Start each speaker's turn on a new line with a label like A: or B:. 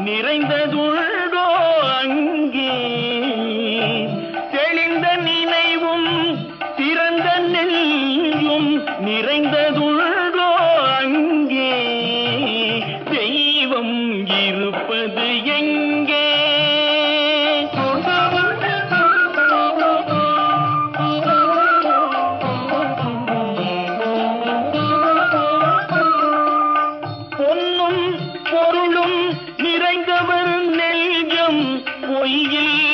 A: நிறைந்ததுண்டோ அங்கே தெளிந்த நினைவும் திறந்த நெஞ்சும் நிறைந்ததுண்டோ அங்கே தெய்வம் இருப்பது எங்கே பொன்னும் பொருளும் நிறைந்தவர் நெஞ்சம் பொய்யில்